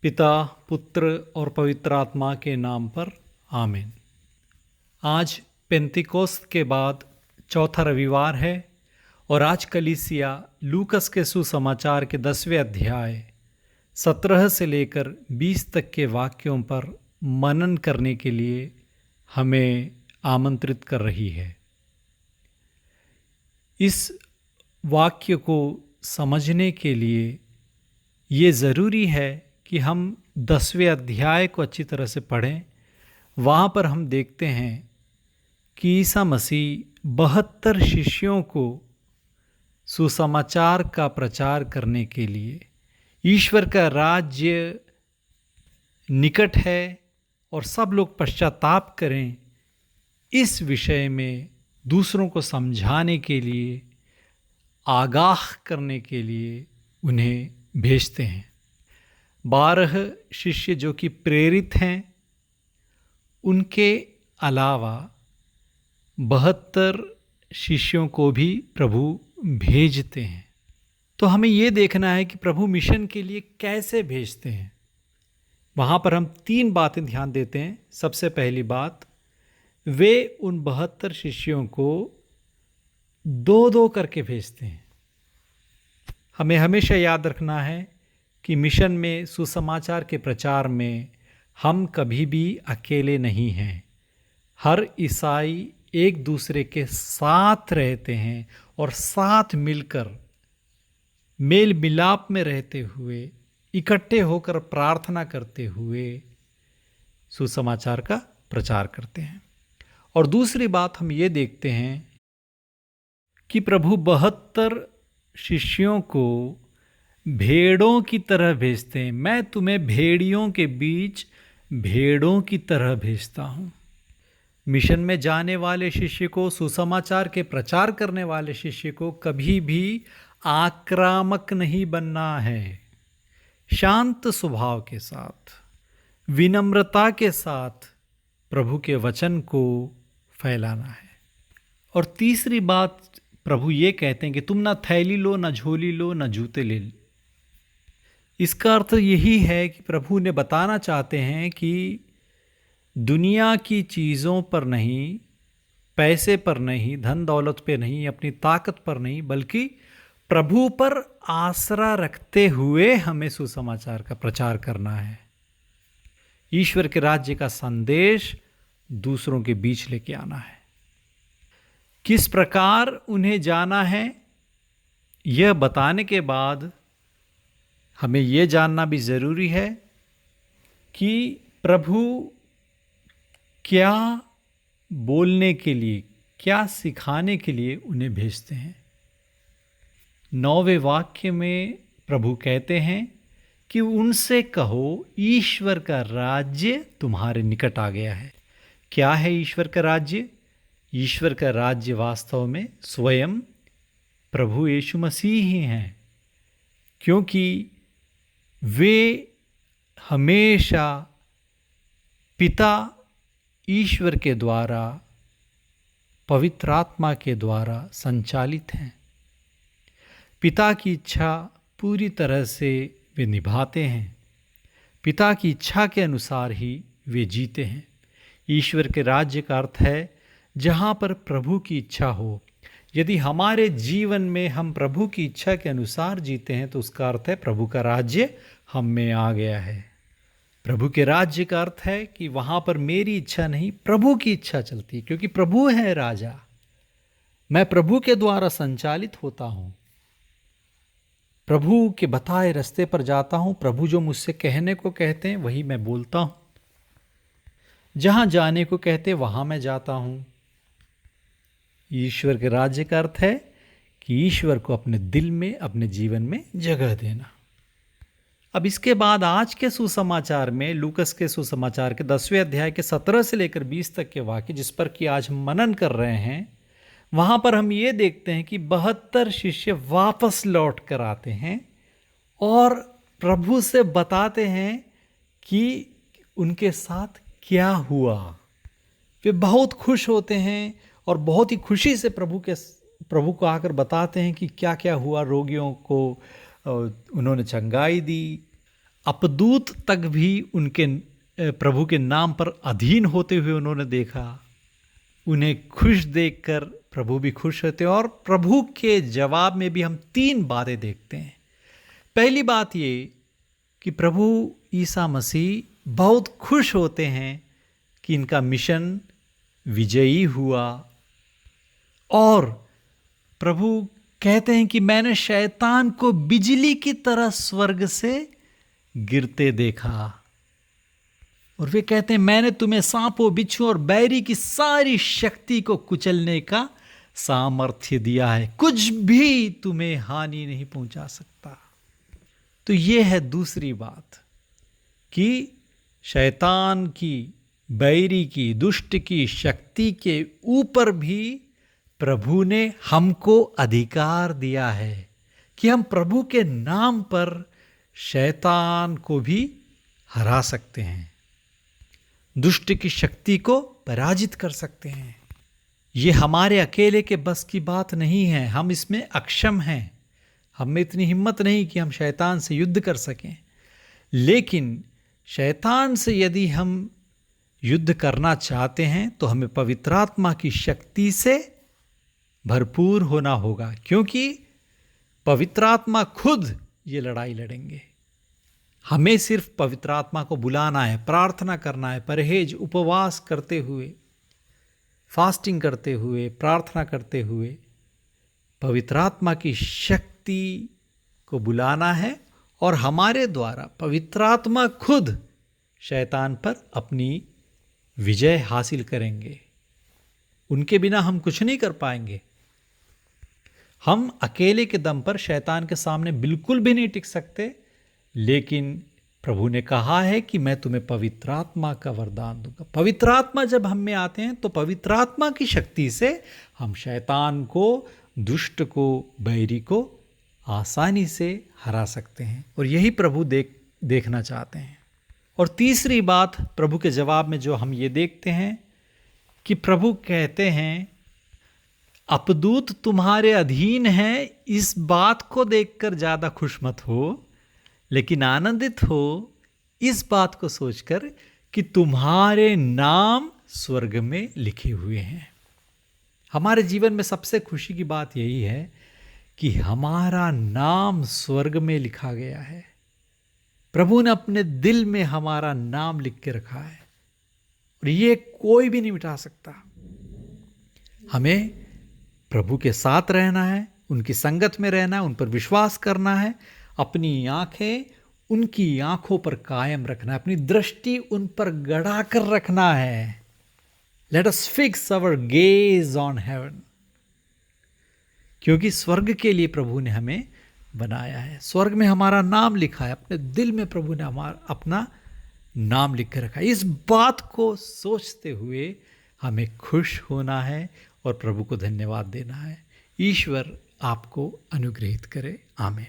पिता, पुत्र और पवित्र आत्मा के नाम पर आमीन। आज पेंतिकोस्त के बाद चौथा रविवार है और आज कलीसिया लूकस के सुसमाचार के 10वें अध्याय 17 से लेकर 20 तक के वाक्यों पर मनन करने के लिए हमें आमंत्रित कर रही है। इस वाक्य को समझने के लिए ये ज़रूरी है कि हम 10वें अध्याय को अच्छी तरह से पढ़ें। वहाँ पर हम देखते हैं कि ईसा मसीह 72 शिष्यों को सुसमाचार का प्रचार करने के लिए ईश्वर का राज्य निकट है और सब लोग पश्चाताप करें, इस विषय में दूसरों को समझाने के लिए, आगाह करने के लिए उन्हें भेजते हैं। 12 शिष्य जो कि प्रेरित हैं, उनके अलावा 72 शिष्यों को भी प्रभु भेजते हैं। तो हमें ये देखना है कि प्रभु मिशन के लिए कैसे भेजते हैं। वहाँ पर हम 3 बातें ध्यान देते हैं। सबसे पहली बात, वे उन 72 शिष्यों को 2-2 करके भेजते हैं। हमें हमेशा याद रखना है कि मिशन में, सुसमाचार के प्रचार में हम कभी भी अकेले नहीं हैं। हर ईसाई एक दूसरे के साथ रहते हैं और साथ मिलकर मेल मिलाप में रहते हुए, इकट्ठे होकर प्रार्थना करते हुए सुसमाचार का प्रचार करते हैं। और दूसरी बात हम ये देखते हैं कि प्रभु 72 शिष्यों को भेड़ों की तरह भेजते हैं। मैं तुम्हें भेड़ियों के बीच भेड़ों की तरह भेजता हूँ। मिशन में जाने वाले शिष्य को, सुसमाचार के प्रचार करने वाले शिष्य को कभी भी आक्रामक नहीं बनना है। शांत स्वभाव के साथ, विनम्रता के साथ प्रभु के वचन को फैलाना है। और तीसरी बात, प्रभु ये कहते हैं कि तुम ना थैली लो, ना झोली लो, ना जूते ले लो। इसका अर्थ यही है कि प्रभु ने बताना चाहते हैं कि दुनिया की चीज़ों पर नहीं, पैसे पर नहीं, धन दौलत पे नहीं, अपनी ताकत पर नहीं, बल्कि प्रभु पर आसरा रखते हुए हमें सुसमाचार का प्रचार करना है। ईश्वर के राज्य का संदेश दूसरों के बीच लेके आना है। किस प्रकार उन्हें जाना है, यह बताने के बाद हमें यह जानना भी ज़रूरी है कि प्रभु क्या बोलने के लिए, क्या सिखाने के लिए उन्हें भेजते हैं। 9वें वाक्य में प्रभु कहते हैं कि उनसे कहो, ईश्वर का राज्य तुम्हारे निकट आ गया है। क्या है ईश्वर का राज्य? ईश्वर का राज्य वास्तव में स्वयं प्रभु यीशु मसीह ही हैं, क्योंकि वे हमेशा पिता ईश्वर के द्वारा, पवित्र आत्मा के द्वारा संचालित हैं। पिता की इच्छा पूरी तरह से वे निभाते हैं। पिता की इच्छा के अनुसार ही वे जीते हैं। ईश्वर के राज्य का अर्थ है जहाँ पर प्रभु की इच्छा हो। यदि हमारे जीवन में हम प्रभु की इच्छा के अनुसार जीते हैं तो उसका अर्थ है प्रभु का राज्य हम में आ गया है। प्रभु के राज्य का अर्थ है कि वहाँ पर मेरी इच्छा नहीं, प्रभु की इच्छा चलती है, क्योंकि प्रभु है राजा। मैं प्रभु के द्वारा संचालित होता हूँ, प्रभु के बताए रास्ते पर जाता हूँ। प्रभु जो मुझसे कहने को कहते हैं वही मैं बोलता हूँ। जहाँ जाने को कहते वहाँ मैं जाता हूँ। ईश्वर के राज्य का अर्थ है कि ईश्वर को अपने दिल में, अपने जीवन में जगह देना। अब इसके बाद आज के सुसमाचार में, लूकस के सुसमाचार के 10वें अध्याय के 17 से लेकर 20 तक के वाक्य जिस पर कि आज हम मनन कर रहे हैं, वहाँ पर हम ये देखते हैं कि 72 शिष्य वापस लौट कर आते हैं और प्रभु से बताते हैं कि उनके साथ क्या हुआ। वे बहुत खुश होते हैं और बहुत ही खुशी से प्रभु को आकर बताते हैं कि क्या क्या हुआ। रोगियों को उन्होंने चंगाई दी, अपदूत तक भी उनके प्रभु के नाम पर अधीन होते हुए उन्होंने देखा। उन्हें खुश देखकर प्रभु भी खुश होते हैं। और प्रभु के जवाब में भी हम 3 बातें देखते हैं। पहली बात ये कि प्रभु ईसा मसीह बहुत खुश होते हैं कि इनका मिशन विजयी हुआ। और प्रभु कहते हैं कि मैंने शैतान को बिजली की तरह स्वर्ग से गिरते देखा। और वे कहते हैं मैंने तुम्हें सांपों, बिच्छू और बैरी की सारी शक्ति को कुचलने का सामर्थ्य दिया है, कुछ भी तुम्हें हानि नहीं पहुंचा सकता। तो ये है दूसरी बात कि शैतान की, बैरी की, दुष्ट की शक्ति के ऊपर भी प्रभु ने हमको अधिकार दिया है कि हम प्रभु के नाम पर शैतान को भी हरा सकते हैं, दुष्ट की शक्ति को पराजित कर सकते हैं। ये हमारे अकेले के बस की बात नहीं है, हम इसमें अक्षम हैं। हम में इतनी हिम्मत नहीं कि हम शैतान से युद्ध कर सकें। लेकिन शैतान से यदि हम युद्ध करना चाहते हैं तो हमें पवित्र आत्मा की शक्ति से भरपूर होना होगा, क्योंकि पवित्र आत्मा खुद ये लड़ाई लड़ेंगे। हमें सिर्फ पवित्र आत्मा को बुलाना है, प्रार्थना करना है, परहेज, उपवास करते हुए, फास्टिंग करते हुए, प्रार्थना करते हुए पवित्र आत्मा की शक्ति को बुलाना है। और हमारे द्वारा पवित्र आत्मा खुद शैतान पर अपनी विजय हासिल करेंगे। उनके बिना हम कुछ नहीं कर पाएंगे। हम अकेले के दम पर शैतान के सामने बिल्कुल भी नहीं टिक सकते। लेकिन प्रभु ने कहा है कि मैं तुम्हें पवित्र आत्मा का वरदान दूंगा। पवित्र आत्मा जब हम में आते हैं तो पवित्र आत्मा की शक्ति से हम शैतान को, दुष्ट को, बैरी को आसानी से हरा सकते हैं। और यही प्रभु देखना चाहते हैं। और तीसरी बात प्रभु के जवाब में जो हम ये देखते हैं कि प्रभु कहते हैं अपदूत तुम्हारे अधीन हैं, इस बात को देखकर ज़्यादा खुश मत हो, लेकिन आनंदित हो इस बात को सोचकर कि तुम्हारे नाम स्वर्ग में लिखे हुए हैं। हमारे जीवन में सबसे खुशी की बात यही है कि हमारा नाम स्वर्ग में लिखा गया है। प्रभु ने अपने दिल में हमारा नाम लिख के रखा है और ये कोई भी नहीं मिटा सकता। हमें प्रभु के साथ रहना है, उनकी संगत में रहना है, उन पर विश्वास करना है, अपनी आंखें उनकी आंखों पर कायम रखना है, अपनी दृष्टि उन पर गड़ा कर रखना है। Let us fix our gaze on heaven, क्योंकि स्वर्ग के लिए प्रभु ने हमें बनाया है। स्वर्ग में हमारा नाम लिखा है, अपने दिल में प्रभु ने अपना नाम लिख कर रखा है। इस बात को सोचते हुए हमें खुश होना है और प्रभु को धन्यवाद देना है। ईश्वर आपको अनुग्रहित करे। आमीन।